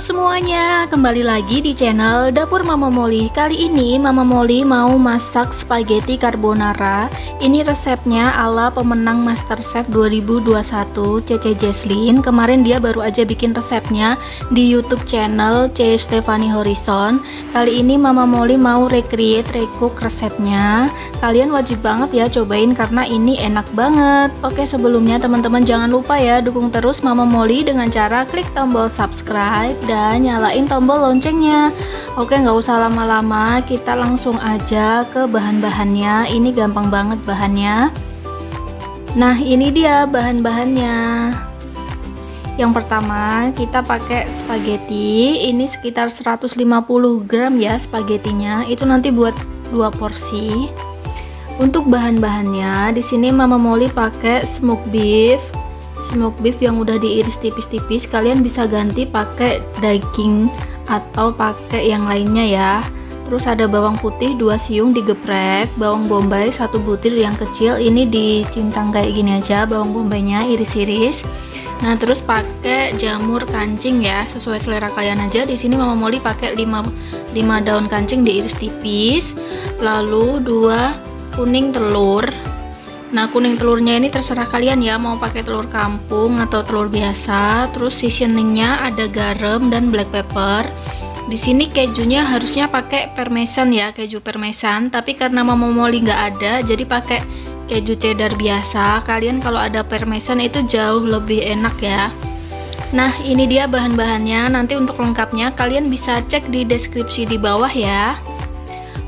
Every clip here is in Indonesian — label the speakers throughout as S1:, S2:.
S1: Halo semuanya, kembali lagi di channel Dapur Mama Molly. Kali ini Mama Molly mau masak spaghetti carbonara. Ini resepnya ala pemenang MasterChef 2021 Cece Jesslyn. Kemarin dia baru aja bikin resepnya di YouTube channel C. Stefani Horizon. Kali ini Mama Molly mau recook resepnya. Kalian wajib banget ya cobain karena ini enak banget. Oke, sebelumnya teman-teman jangan lupa ya dukung terus Mama Molly dengan cara klik tombol subscribe dan nyalain tombol loncengnya. Oke, nggak usah lama-lama, kita langsung aja ke bahan-bahannya. Ini gampang banget bahannya. Nah, ini dia bahan-bahannya. Yang pertama kita pakai spaghetti. Ini sekitar 150 gram ya spagettinya. Itu nanti buat 2 porsi. Untuk bahan-bahannya di sini Mama Molly pakai smoke beef yang udah diiris tipis-tipis. Kalian bisa ganti pakai daging atau pakai yang lainnya ya. Terus ada bawang putih 2 siung digeprek, bawang bombay 1 butir yang kecil, ini dicincang kayak gini aja bawang bombaynya, iris-iris. Nah, terus pakai jamur kancing ya, sesuai selera kalian aja. Di sini Mama Molly pakai 5 daun kancing diiris tipis. Lalu 2 kuning telur. Nah, kuning telurnya ini terserah kalian ya, mau pakai telur kampung atau telur biasa. Terus seasoningnya ada garam dan black pepper. Di sini kejunya harusnya pakai parmesan ya, keju parmesan. Tapi karena Mama Molly nggak ada, jadi pakai keju cheddar biasa. Kalian kalau ada parmesan itu jauh lebih enak ya. Nah, ini dia bahan-bahannya. Nanti untuk lengkapnya kalian bisa cek di deskripsi di bawah ya.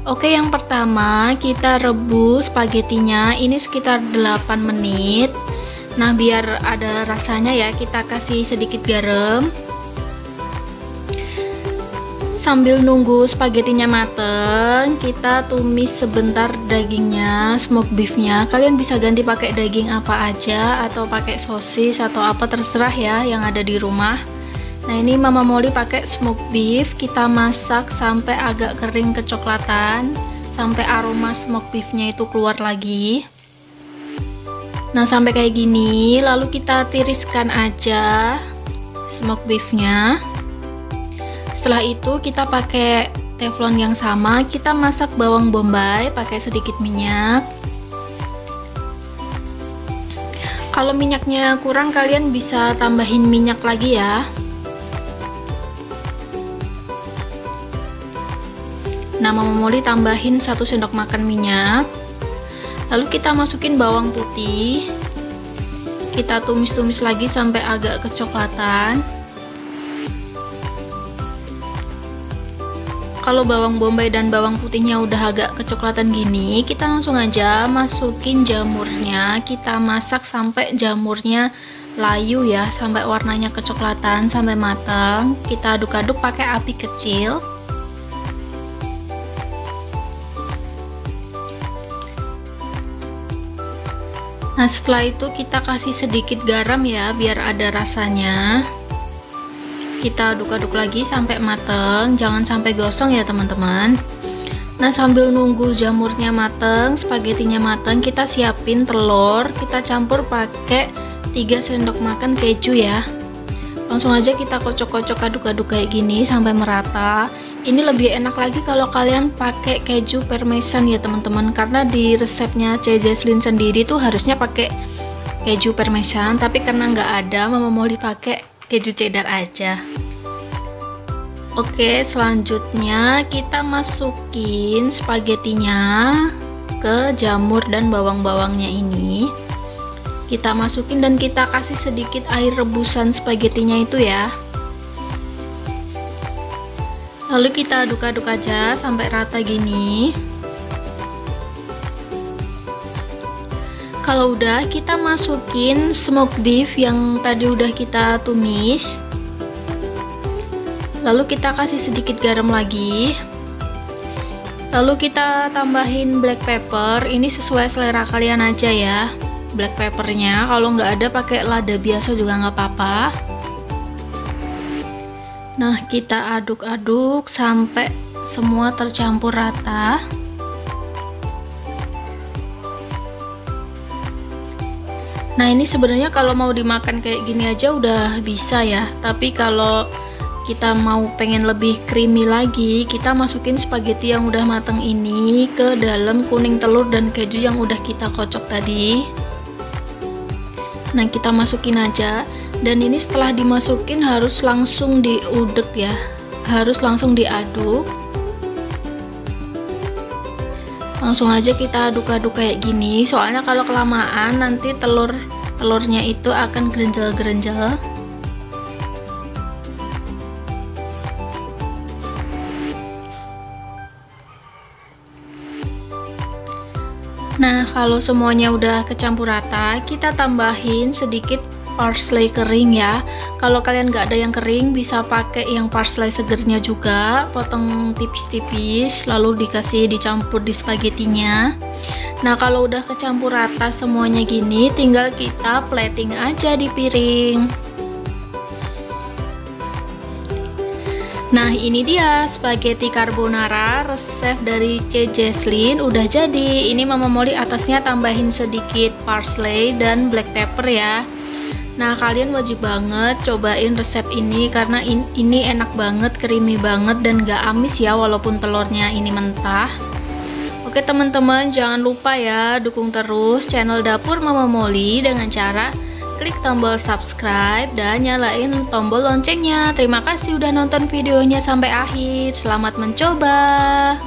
S1: Oke, yang pertama kita rebus spagettinya ini sekitar 8 menit. Nah, biar ada rasanya ya, kita kasih sedikit garam. Sambil nunggu spagettinya mateng, kita tumis sebentar dagingnya, smoke beefnya. Kalian bisa ganti pakai daging apa aja atau pakai sosis atau apa, terserah ya yang ada di rumah. Nah, ini Mama Molly pakai smoke beef. Kita masak sampai agak kering kecoklatan, sampai aroma smoke beefnya itu keluar lagi. Nah, sampai kayak gini, lalu kita tiriskan aja smoke beefnya. Setelah itu kita pakai teflon yang sama, kita masak bawang bombay pakai sedikit minyak. Kalau minyaknya kurang, kalian bisa tambahin minyak lagi ya. Nah, Mama Molly tambahin 1 sendok makan minyak. Lalu kita masukin bawang putih. Kita tumis-tumis lagi sampai agak kecoklatan. Kalau bawang bombay dan bawang putihnya udah agak kecoklatan gini, kita langsung aja masukin jamurnya. Kita masak sampai jamurnya layu ya, sampai warnanya kecoklatan, sampai matang. Kita aduk-aduk pakai api kecil. Nah, setelah itu kita kasih sedikit garam ya, biar ada rasanya. Kita aduk-aduk lagi sampai mateng, jangan sampai gosong ya teman-teman. Nah, sambil nunggu jamurnya mateng, spagettinya mateng, kita siapin telur. Kita campur pakai 3 sendok makan keju ya. Langsung aja kita kocok-kocok, aduk-aduk kayak gini sampai merata. Ini lebih enak lagi kalau kalian pakai keju parmesan ya teman-teman, karena di resepnya C. Jesslyn sendiri tuh harusnya pakai keju parmesan, tapi karena nggak ada, Mama Molly pakai keju cheddar aja. Oke, selanjutnya kita masukin spagettinya ke jamur dan bawang-bawangnya ini. Kita masukin dan kita kasih sedikit air rebusan spagettinya itu ya. Lalu kita aduk-aduk aja sampai rata gini. Kalau udah, kita masukin smoke beef yang tadi udah kita tumis. Lalu kita kasih sedikit garam lagi. Lalu kita tambahin black pepper. Ini sesuai selera kalian aja ya, black peppernya. Kalau nggak ada pakai lada biasa juga nggak apa-apa. Nah, kita aduk-aduk sampai semua tercampur rata. Nah, ini sebenarnya kalau mau dimakan kayak gini aja udah bisa ya. Tapi kalau kita mau pengen lebih creamy lagi, kita masukin spaghetti yang udah matang ini ke dalam kuning telur dan keju yang udah kita kocok tadi. Nah, kita masukin aja, dan ini setelah dimasukin harus langsung diudek ya, harus langsung diaduk. Langsung aja kita aduk-aduk kayak gini, soalnya kalau kelamaan nanti telurnya itu akan gerenjel-gerenjel. Nah, kalau semuanya udah kecampur rata, kita tambahin sedikit parsley kering ya. Kalau kalian nggak ada yang kering, bisa pakai yang parsley segernya juga, potong tipis-tipis lalu dicampur di spagettinya. Nah, kalau udah kecampur rata semuanya gini, tinggal kita plating aja di piring. Nah, ini dia spaghetti carbonara resep dari C. Jesslyn udah jadi. Ini Mama Molly atasnya tambahin sedikit parsley dan black pepper ya. Nah, kalian wajib banget cobain resep ini karena ini enak banget, creamy banget dan gak amis ya walaupun telurnya ini mentah. Oke teman-teman, jangan lupa ya dukung terus channel Dapur Mama Molly dengan cara klik tombol subscribe dan nyalain tombol loncengnya. Terima kasih udah nonton videonya sampai akhir. Selamat mencoba.